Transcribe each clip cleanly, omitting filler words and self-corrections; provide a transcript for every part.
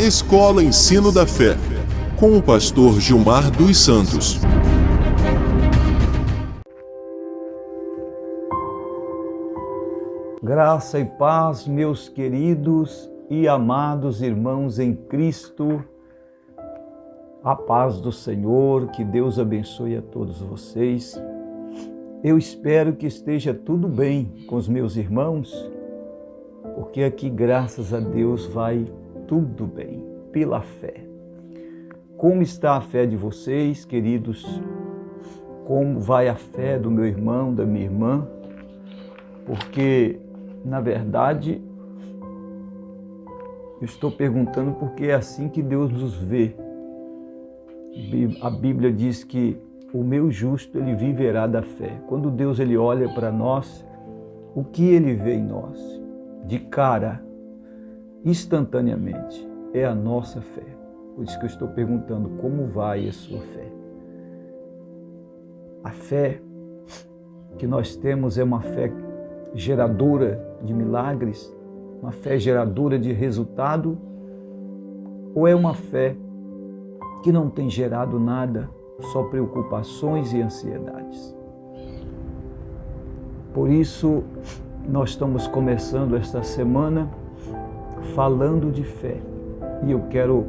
Escola Ensino da Fé, com o pastor Gilmar dos Santos. Graça e paz, meus queridos e amados irmãos em Cristo. A paz do Senhor, que Deus abençoe a todos vocês. Eu espero que esteja tudo bem com os meus irmãos, porque aqui, graças a Deus, vai tudo bem, pela fé. Como está a fé de vocês, queridos? Como vai a fé do meu irmão, da minha irmã? Porque, na verdade, eu estou perguntando porque é assim que Deus nos vê. A Bíblia diz que o meu justo, ele viverá da fé. Quando Deus ele olha para nós, o que ele vê em nós? De cara, instantaneamente, é a nossa fé. Por isso que eu estou perguntando como vai a sua fé. A fé que nós temos é uma fé geradora de milagres, uma fé geradora de resultado, ou é uma fé que não tem gerado nada, só preocupações e ansiedades? Por isso, nós estamos começando esta semana falando de fé. E eu quero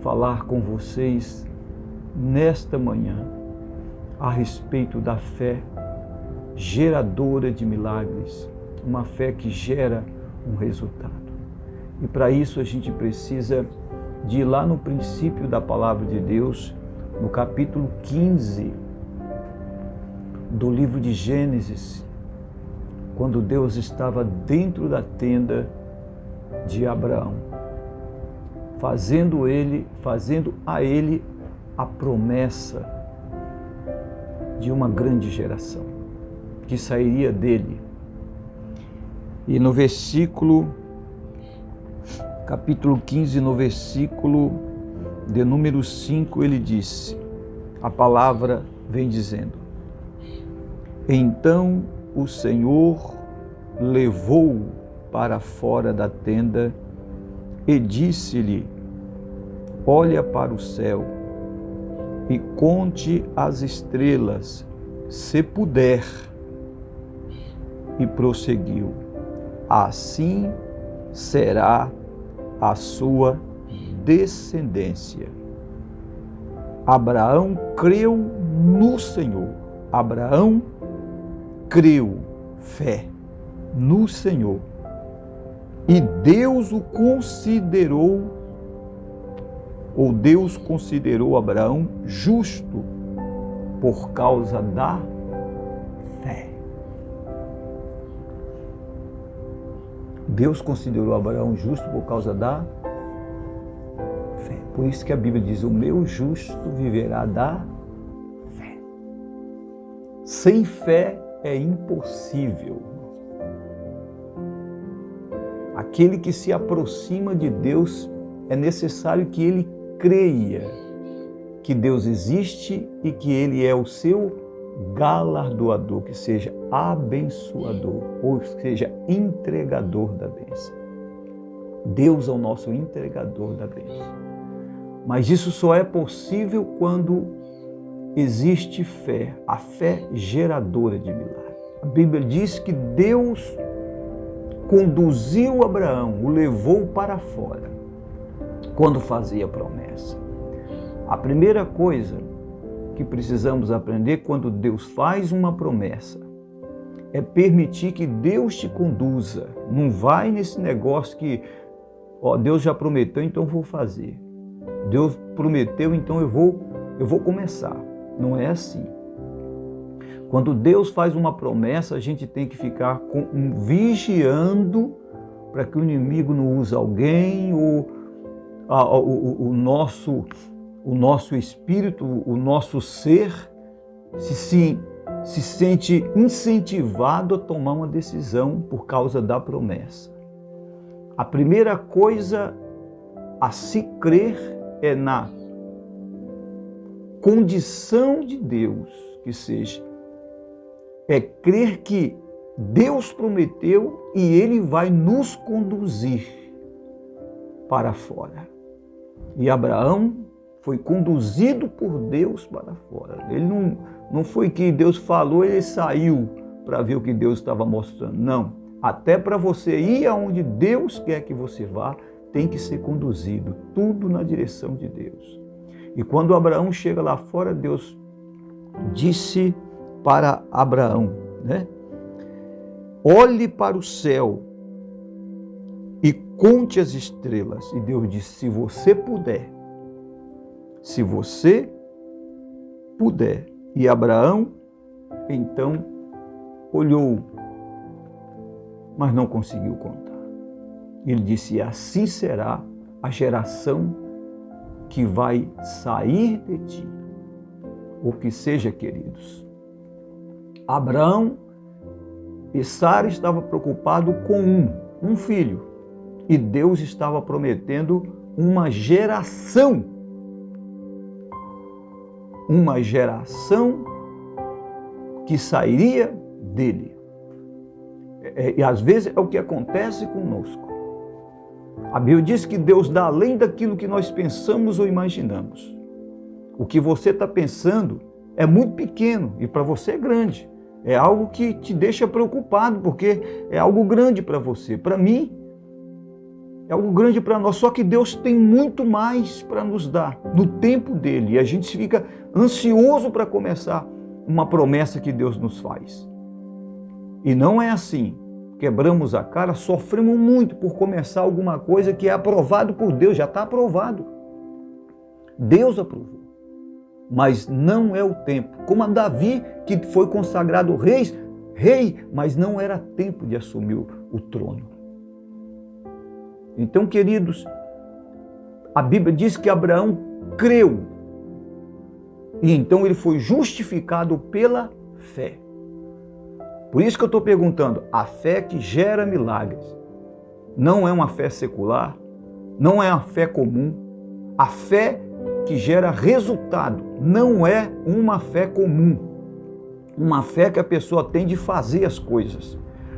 falar com vocês nesta manhã a respeito da fé geradora de milagres, uma fé que gera um resultado. E para isso a gente precisa de ir lá no princípio da palavra de Deus, no capítulo 15 do livro de Gênesis, quando Deus estava dentro da tenda de Abraão, fazendo a ele a promessa de uma grande geração que sairia dele. E no capítulo 15, no versículo de número 5, ele disse, a palavra vem dizendo: Então o Senhor levou-o para fora da tenda e disse-lhe: Olha para o céu e conte as estrelas, se puder. E prosseguiu: Assim será a sua descendência. Abraão creu no Senhor. Abraão creu, fé, no Senhor. E Deus considerou Abraão justo por causa da fé. Deus considerou Abraão justo por causa da fé. Por isso que a Bíblia diz, o meu justo viverá da fé. Sem fé é impossível. Aquele que se aproxima de Deus, é necessário que ele creia que Deus existe e que ele é o seu galardoador, que seja abençoador, ou seja, entregador da bênção. Deus é o nosso entregador da bênção. Mas isso só é possível quando existe fé, a fé geradora de milagres. A Bíblia diz que Deus conduziu Abraão, o levou para fora, quando fazia a promessa. A primeira coisa que precisamos aprender quando Deus faz uma promessa é permitir que Deus te conduza. Não vai nesse negócio que, Deus já prometeu, então vou fazer. Deus prometeu, então eu vou começar. Não é assim. Quando Deus faz uma promessa, a gente tem que ficar vigiando para que o inimigo não use alguém, ou o nosso espírito, o nosso ser se sente incentivado a tomar uma decisão por causa da promessa. A primeira coisa a se crer é na condição de Deus, que seja, é crer que Deus prometeu e Ele vai nos conduzir para fora. E Abraão foi conduzido por Deus para fora. Ele não foi que Deus falou, ele saiu para ver o que Deus estava mostrando. Não. Até para você ir aonde Deus quer que você vá, tem que ser conduzido. Tudo na direção de Deus. E quando Abraão chega lá fora, Deus disse para Abraão, né? Olhe para o céu e conte as estrelas. E Deus disse, se você puder. E Abraão, então, olhou, mas não conseguiu contar. Ele disse, assim será a geração que vai sair de ti. O que seja, queridos. Abraão e Sara estavam preocupados com um filho. E Deus estava prometendo uma geração. Uma geração que sairia dele. E às vezes é o que acontece conosco. A Bíblia diz que Deus dá além daquilo que nós pensamos ou imaginamos. O que você está pensando é muito pequeno e para você é grande. É algo que te deixa preocupado, porque é algo grande para você. Para mim, é algo grande para nós. Só que Deus tem muito mais para nos dar no tempo dele. E a gente fica ansioso para começar uma promessa que Deus nos faz. E não é assim. Quebramos a cara, sofremos muito por começar alguma coisa que é aprovado por Deus. Já está aprovado. Deus aprovou. Mas não é o tempo. Como a Davi, que foi consagrado rei, mas não era tempo de assumir o trono. Então, queridos, a Bíblia diz que Abraão creu. E então ele foi justificado pela fé. Por isso que eu estou perguntando, a fé que gera milagres não é uma fé secular, não é uma fé comum. A fé que gera resultado não é uma fé comum. Uma fé que a pessoa tem de fazer as coisas.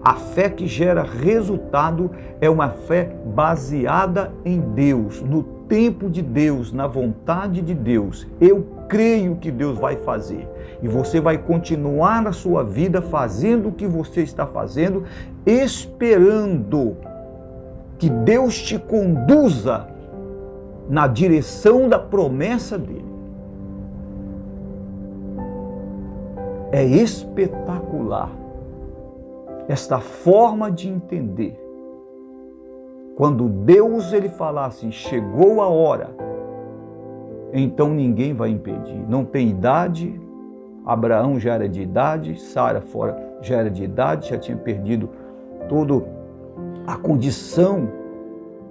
A fé que gera resultado é uma fé baseada em Deus, no tempo de Deus, na vontade de Deus. Eu creio que Deus vai fazer. E você vai continuar na sua vida fazendo o que você está fazendo, esperando que Deus te conduza na direção da promessa dele. É espetacular esta forma de entender. Quando Deus ele falar assim, chegou a hora, então ninguém vai impedir. Não tem idade, Abraão já era de idade, Sara fora já era de idade, já tinha perdido toda a condição,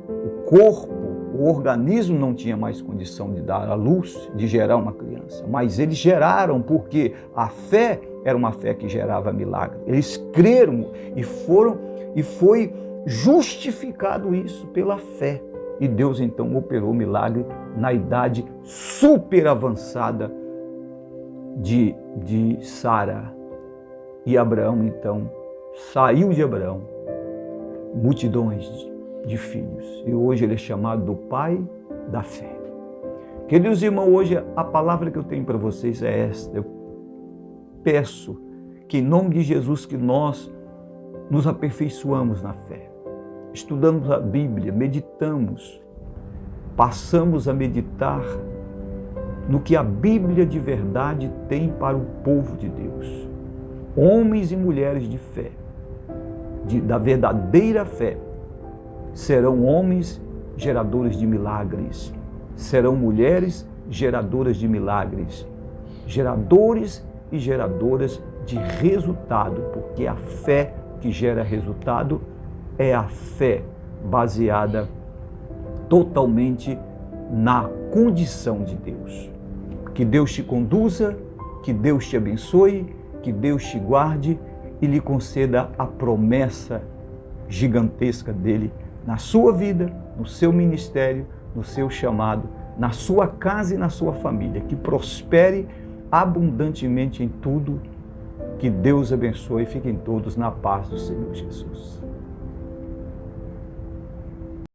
o corpo, o organismo não tinha mais condição de dar à luz, de gerar uma criança. Mas eles geraram porque a fé era uma fé que gerava milagre. Eles creram e foi justificado isso pela fé. E Deus então operou milagre na idade super avançada de Sara. E Abraão então saiu de Abraão multidões de filhos. E hoje ele é chamado do pai da fé. Queridos irmãos, hoje a palavra que eu tenho para vocês é esta. Eu peço que em nome de Jesus que nós nos aperfeiçoamos na fé. Estudamos a Bíblia, meditamos, passamos a meditar no que a Bíblia de verdade tem para o povo de Deus. Homens e mulheres de fé, da verdadeira fé, serão homens geradores de milagres, serão mulheres geradoras de milagres, geradores e geradoras de resultado, porque a fé que gera resultado é a fé baseada totalmente na condição de Deus. Que Deus te conduza, que Deus te abençoe, que Deus te guarde e lhe conceda a promessa gigantesca dele na sua vida, no seu ministério, no seu chamado, na sua casa e na sua família. Que prospere abundantemente em tudo. Que Deus abençoe e fiquem todos na paz do Senhor Jesus.